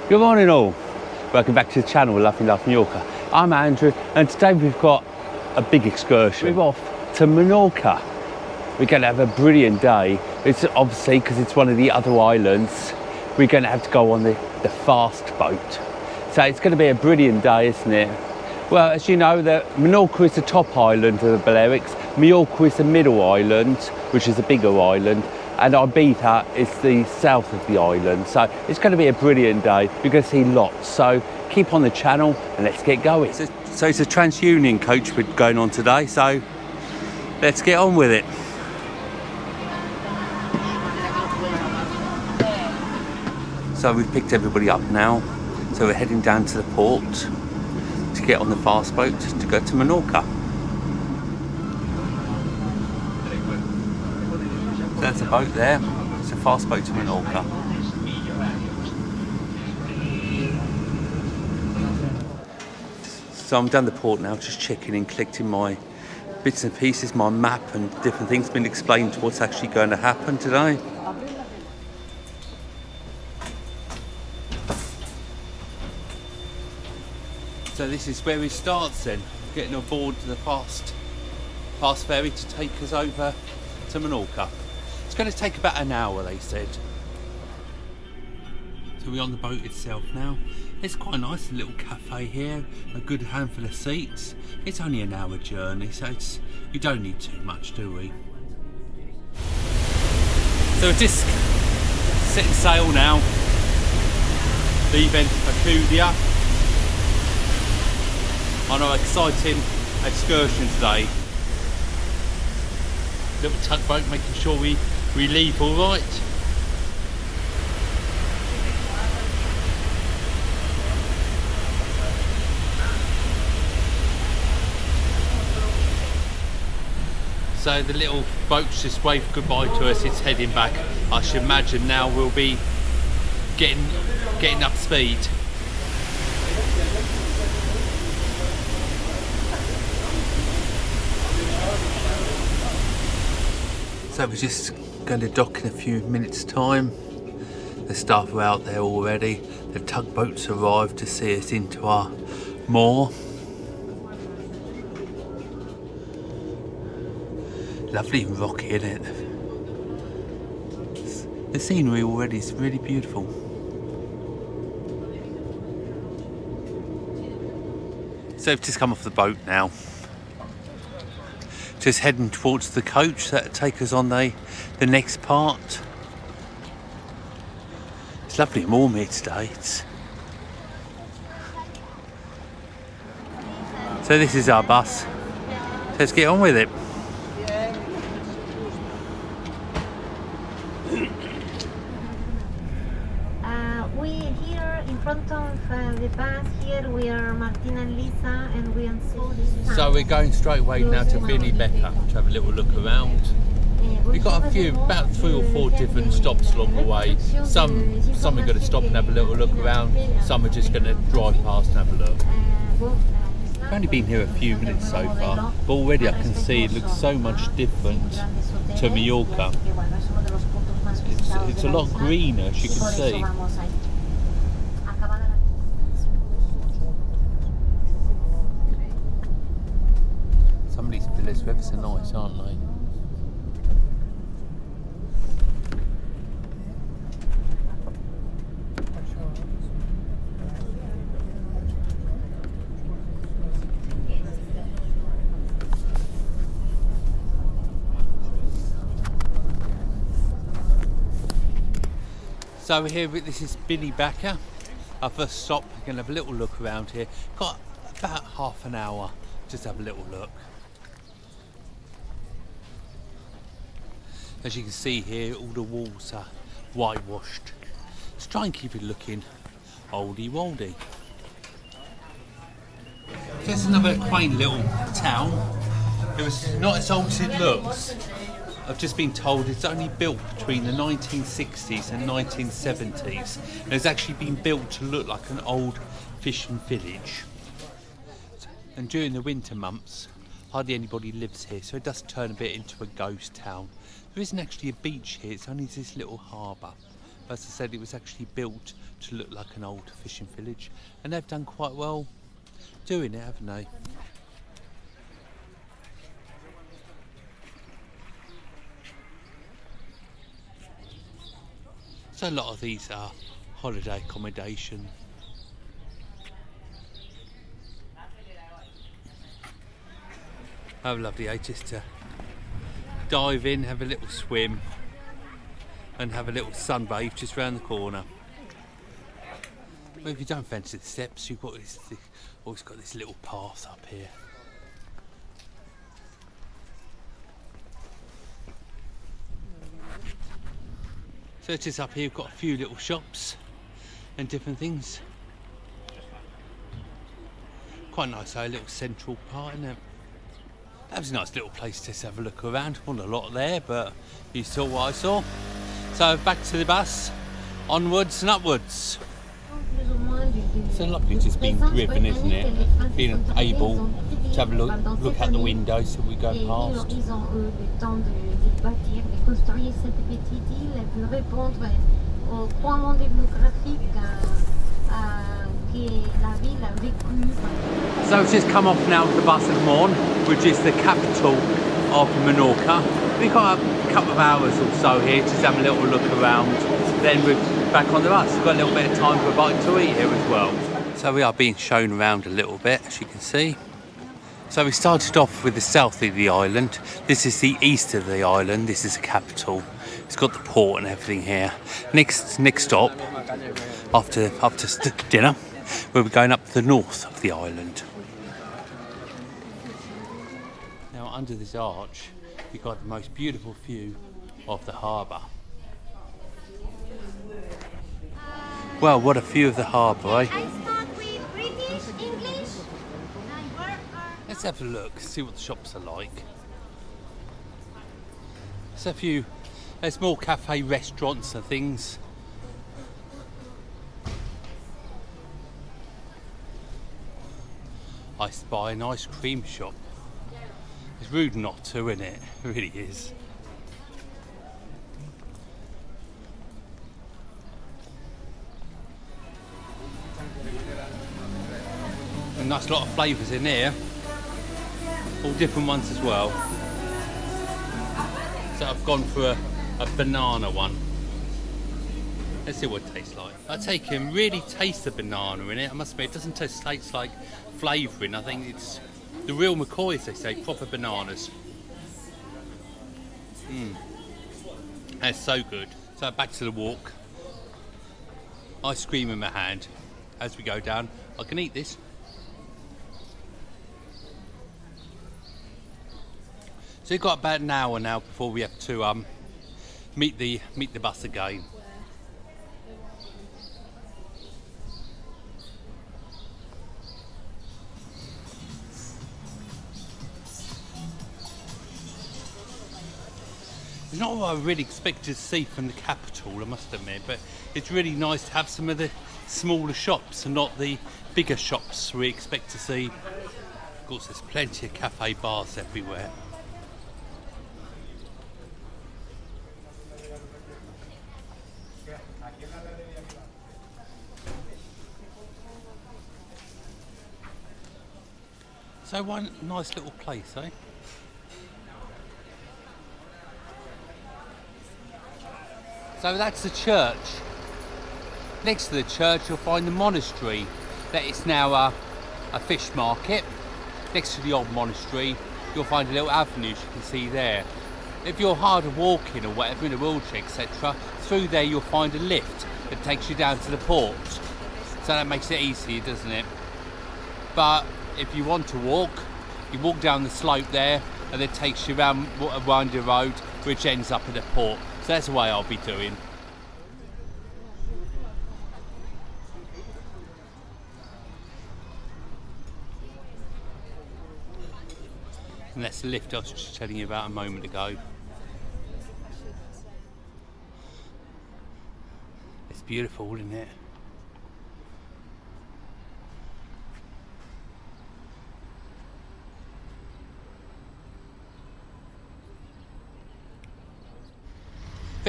Good morning all, welcome back to the channel Lovely Life Mallorca. I'm Andrew and today we've got a big excursion. We're off to Menorca. We're going to have a brilliant day. It's obviously because it's one of the other islands. We're going to have to go on the fast boat. So it's going to be a brilliant day, isn't it? Well, as you know, Menorca is the top island of the Balearics. Mallorca is the middle island, which is a bigger island. And Ibiza is the south of the island. So it's going to be a brilliant day. You're going to see lots. So keep on the channel and let's get going. So it's a TransUnion coach we're going on today. So let's get on with it. So we've picked everybody up now. So we're heading down to the port to get on the fast boat to go to Menorca. There's a boat there. It's a fast boat to Menorca. So I'm down the port now, just checking in, collecting my bits and pieces, my map and different things, been explained what's actually going to happen today. So this is where it starts then, getting aboard the fast ferry to take us over to Menorca. It's going to take about an hour, they said. So we're on the boat itself now. It's quite nice, a little cafe here, a good handful of seats. It's only an hour journey, so we don't need too much, do we? So we're just setting sail now, leaving Acudia on our exciting excursion today. Little tugboat, making sure we leave all right. So the little boat's just waved goodbye to us, it's heading back. I should imagine now we'll be getting up speed. So we're just going to dock in a few minutes' time. The staff are out there already. The tugboats arrived to see us into our moor. Lovely and rocky, isn't it? The scenery already is really beautiful. So we've just come off the boat now. Just heading towards the coach that'll take us on the next part. It's lovely and warm here today. So this is our bus. So let's get on with it. We here in front of the bus here we are Martina and Lisa, and we are so we're going straight away now to Binibeca to have a little look around. We've got about 3 or 4 different stops along the way. Some are going to stop and have a little look around. Some are just going to drive past and have a look. I've only been here a few minutes so far, but already I can see it looks so much different to Mallorca. It's a lot greener, as you can see. Some of these villas are ever so nice, aren't they? So we're here, this is Binibeca, our first stop. We're going to have a little look around here. Got about half an hour, just have a little look. As you can see here, all the walls are whitewashed. Let's try and keep it looking oldie-woldy. So it's another quaint little town. It was not as old as it looks. I've just been told it's only built between the 1960s and 1970s. And it's actually been built to look like an old fishing village. And during the winter months, hardly anybody lives here, so it does turn a bit into a ghost town. There isn't actually a beach here, it's only this little harbour. As I said, it was actually built to look like an old fishing village, and they've done quite well doing it, haven't they? So a lot of these are holiday accommodation. Have a lovely day just to dive in, have a little swim and have a little sunbathe just round the corner. Well, if you don't fancy the steps, you've got this, always got this little path up here. So just up here we've got a few little shops and different things. Quite nice, a little central part, isn't it? That was a nice little place to have a look around. Wasn't a lot there, but you saw what I saw. So back to the bus, onwards and upwards. So lovely just being driven, isn't it? Being able to have a look out the window so we go past. So it's just come off now to the bus at Mahón, which is the capital of Menorca. We've got a couple of hours or so here, just have a little look around. Then we're back on the bus. We've got a little bit of time for a bite to eat here as well. So we are being shown around a little bit, as you can see. So we started off with the south of the island. This is the east of the island. This is the capital. It's got the port and everything here. Next stop, after dinner, we'll be going up to the north of the island. Now under this arch, we've got the most beautiful view of the harbour. Well, what a view of the harbour, eh? Let's have a look, see what the shops are like. There's more cafe, restaurants and things. I spy an ice cream shop. It's rude not to, isn't it? It really is. A nice lot of flavours in here. All different ones as well. So I've gone for a banana one. Let's see what it tastes like. I take him really taste the banana in it. I must admit, it doesn't taste like flavouring. I think it's the real McCoys, they say, proper bananas. That's so good. So back to the walk. Ice cream in my hand as we go down. I can eat this. So we've got about an hour now before we have to meet the bus again. It's not what I really expected to see from the capital, I must admit, but it's really nice to have some of the smaller shops and not the bigger shops we expect to see. Of course, there's plenty of cafe bars everywhere. So one nice little place, eh? So that's the church. Next to the church you'll find the monastery. That is now a fish market. Next to the old monastery you'll find a little avenue, as you can see there. If you're hard of walking or whatever, in a wheelchair, etc., through there you'll find a lift that takes you down to the port. So that makes it easier, doesn't it? But if you want to walk, you walk down the slope there and it takes you around a windy road which ends up at the port. So that's the way I'll be doing. And that's the lift I was just telling you about a moment ago. It's beautiful, isn't it?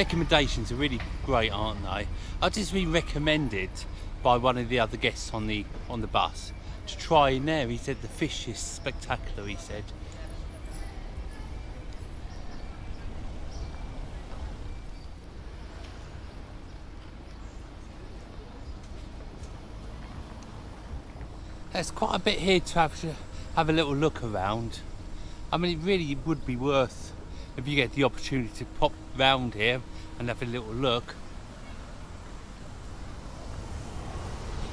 recommendations are really great, aren't they? I've just been recommended by one of the other guests on the bus to try in there. He said the fish is spectacular, he said. There's quite a bit here to have a little look around. I mean, it really would be worth, if you get the opportunity to pop round here and have a little look.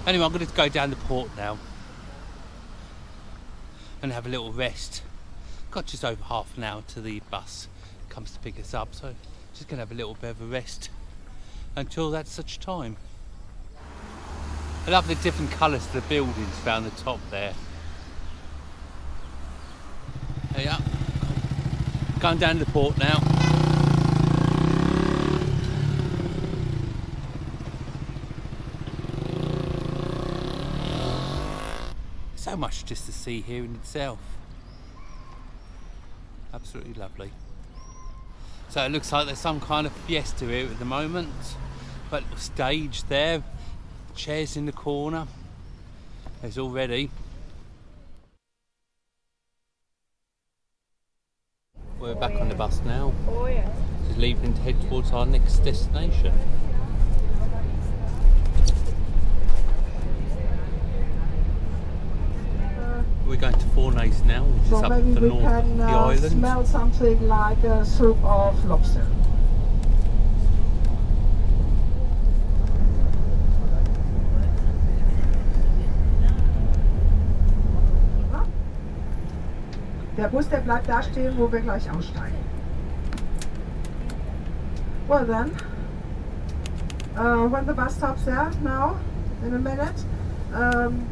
Anyway, I'm going to go down the port now and have a little rest. Got just over half an hour till the bus comes to pick us up, so just going to have a little bit of a rest until that such time. I love the different colours of the buildings around the top there. There you are. Going down to the port now. So much just to see here in itself. Absolutely lovely. So it looks like there's some kind of fiesta here at the moment. Got a little stage there. Chairs in the corner. There's already. We're back on the bus now. Oh yeah. Just leaving to head towards our next destination. We're going to Fornays now, which is up maybe the we north of the can island. smell something like a soup of lobster. Der Bus, der bleibt da stehen, wo wir gleich aussteigen. Well then, when the bus stops there now, in a minute,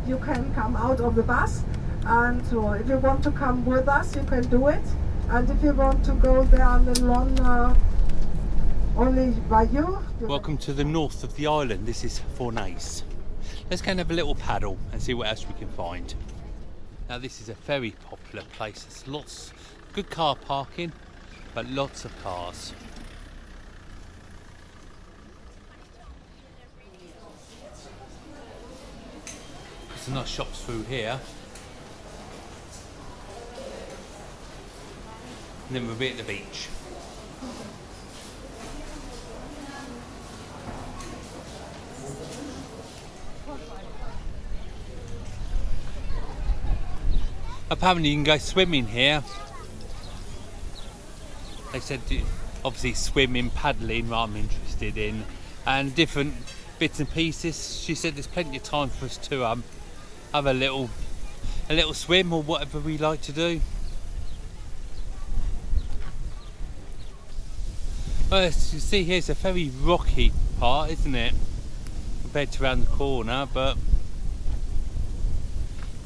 you can come out of the bus, and if you want to come with us, you can do it. And if you want to go there and then run only by you. Welcome to the north of the island. This is Fornays. Let's go and have a little paddle and see what else we can find. Now this is a very popular place. There's lots good car parking, but lots of cars. There's some nice shops through here. And then we'll be at the beach. Apparently you can go swimming here. They said obviously swimming, paddling, what I'm interested in, and different bits and pieces. She said there's plenty of time for us to have a little swim or whatever we like to do. Well, as you see here, it's a very rocky part, isn't it, compared to around the corner, but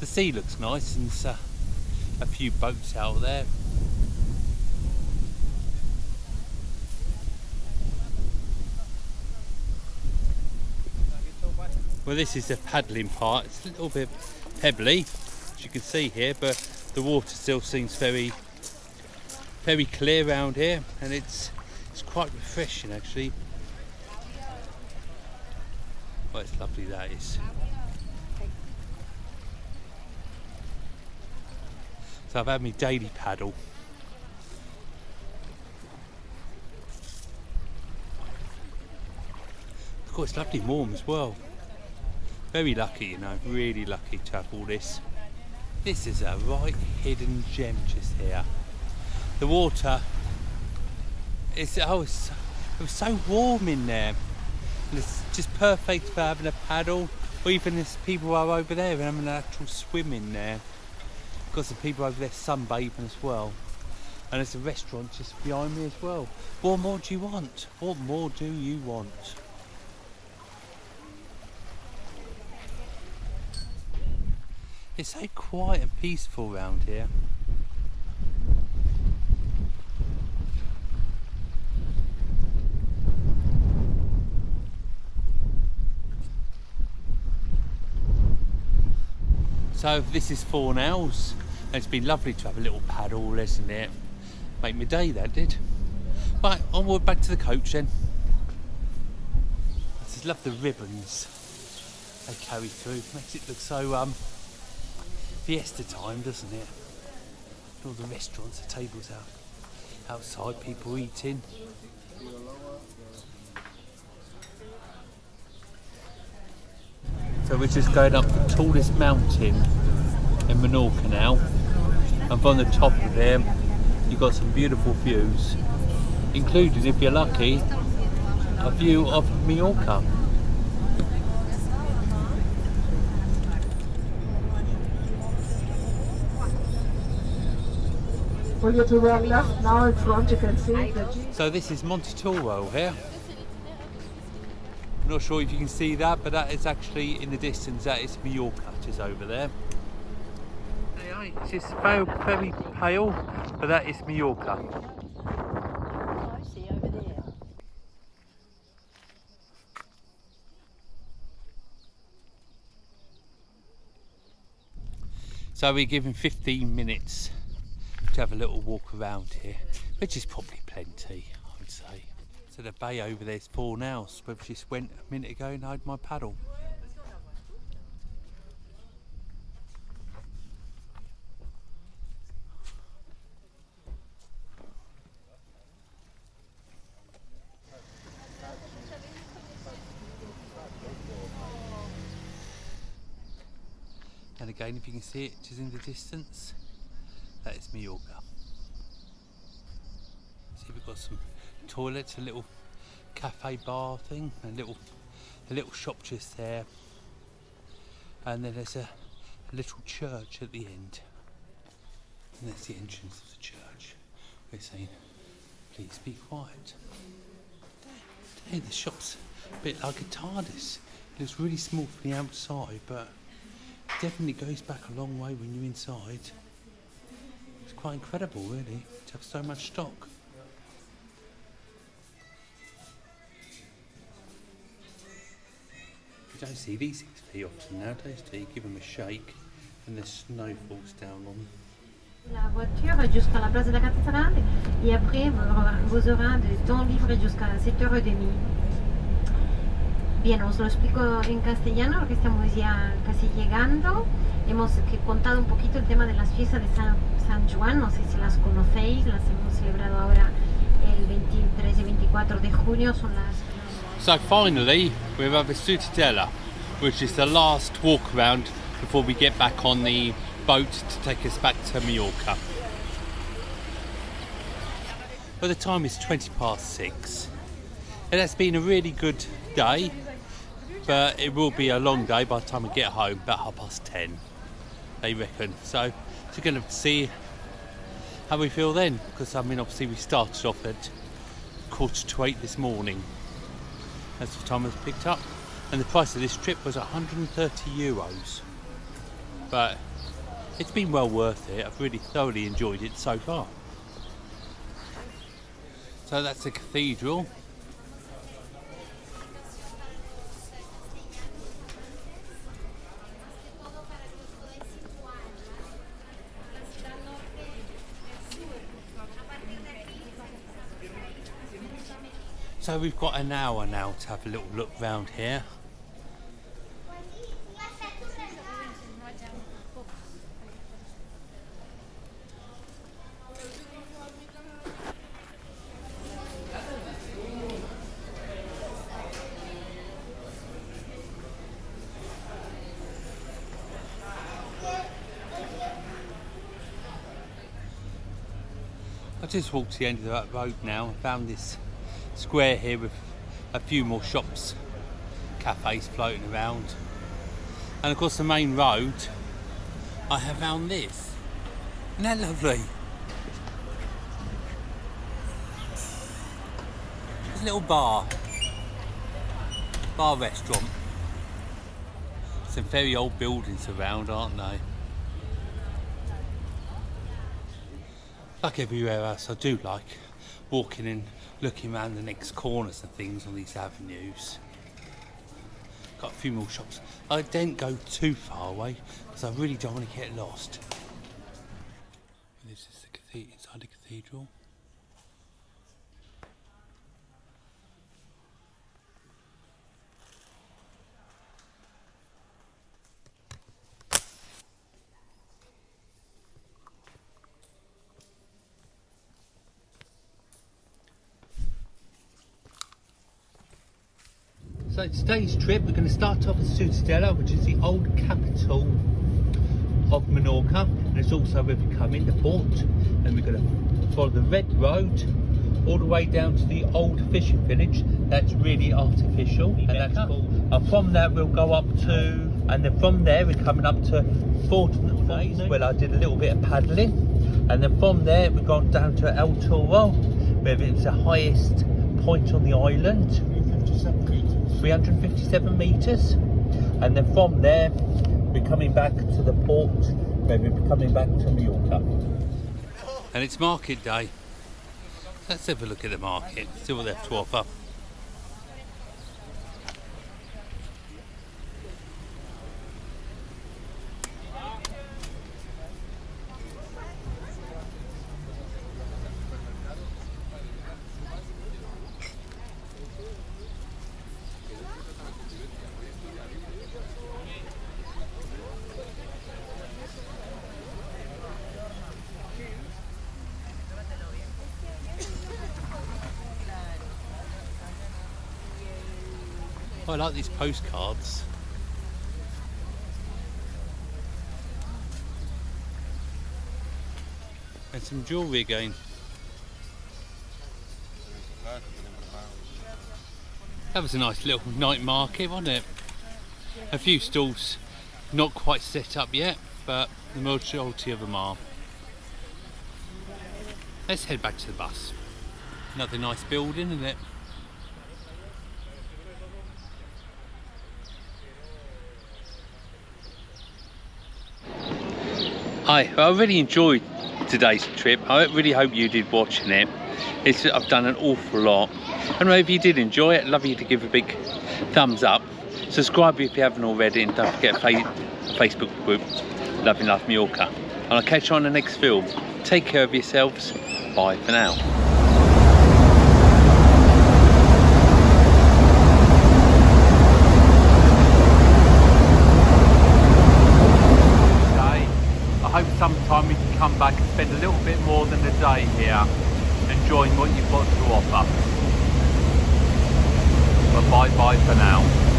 the sea looks nice and there's a few boats out there. Well, this is the paddling part. It's a little bit pebbly, as you can see here, but the water still seems very, very clear around here, and it's quite refreshing actually. Well, it's lovely, that is. So I've had my daily paddle. Of course, it's lovely and warm as well. Very lucky, you know, really lucky to have all this. This is a right hidden gem just here. The water, it was so warm in there. And it's just perfect for having a paddle, or even if people are over there and having an actual swim in there. Got some people over there sunbathing as well. And there's a restaurant just behind me as well. What more do you want? What more do you want? It's so quiet and peaceful around here. So this is Fornays, and it's been lovely to have a little paddle, isn't it? Make my day, that did. Right, onward back to the coach then. I just love the ribbons they carry through. Makes it look so fiesta time, doesn't it? All the restaurants, the tables outside, people eating. So we're just going up the tallest mountain in Menorca now, and from the top of there you've got some beautiful views, including, if you're lucky, a view of Mallorca. Pull you to the left now in front, you can see the G. So this is Monte Toro here. I'm not sure if you can see that, but that is actually in the distance, that is Mallorca, just over there. It's just very, very pale, but that is Mallorca. I see over there. So we're given 15 minutes to have a little walk around here, which is probably plenty, I would say. So the bay over there is full now, so I just went a minute ago and I had my paddle. And again, if you can see it just in the distance, that is Mallorca. See, we've got some toilets, a little cafe bar thing, a little shop just there, and then there's a little church at the end, and that's the entrance of the church. We're saying, please be quiet. Hey, the shop's a bit like a TARDIS. It looks really small from the outside, but definitely goes back a long way when you're inside. It's quite incredible, really, to have so much stock. You don't see these things very often nowadays, do you? Give them a shake and the snow falls down on them. La voiture jusqu'à la place de la cathédrale et après vous aurez de temps libre jusqu'à 7h30. Bien, os lo explico en castellano porque estamos ya casi llegando. Hemos contado un poquito el tema de las fiestas de San Juan, no sé si las conocéis, las hemos celebrado ahora el 23 y 24 de junio, son las... So finally, we're at the Ciutadella, which is the last walk around before we get back on the boat to take us back to Mallorca. But the time is 6:20. It has been a really good day, but it will be a long day by the time we get home, about 10:30, they reckon. So we're going to see how we feel then, because I mean obviously we started off at 7:45 this morning. That's the time it was picked up, and the price of this trip was €130. But it's been well worth it. I've really thoroughly enjoyed it so far. So that's the cathedral. So we've got an hour now to have a little look round here. I just walked to the end of that road now and found this square here with a few more shops, cafes floating around, and of course the main road. I have found this. Isn't that lovely? It's a little bar restaurant. Some very old buildings around, aren't they? Like everywhere else, I do like walking and looking around the next corners and things on these avenues. Got a few more shops. I don't go too far away because I really don't want to get lost. This is the cathedral, inside the cathedral. So today's trip, we're going to start off at Ciutadella, which is the old capital of Menorca, and it's also where we come into port, and we're going to follow the red road all the way down to the old fishing village. That's really artificial, and that's cool. From there we'll go up to, and then from there we're coming up to Fortunate Days, where I did a little bit of paddling, and then from there we've gone down to El Toro, where it's the highest point on the island, 357 metres, and then from there we're coming back to the port, where we're coming back to Mallorca. And it's market day. Let's have a look at the market, see what they have to offer. I like these postcards. And some jewellery again. That was a nice little night market, wasn't it? A few stalls not quite set up yet, but the majority of them are. Let's head back to the bus. Another nice building, isn't it? Hi, I really enjoyed today's trip. I really hope you did watching it. I've done an awful lot. And if you did enjoy it, I'd love you to give a big thumbs up. Subscribe if you haven't already, and don't forget Facebook group, Loving Life Mallorca. And I'll catch you on the next film. Take care of yourselves. Bye for now. I hope sometime we can come back and spend a little bit more than a day here, enjoying what you've got to offer. But bye bye for now.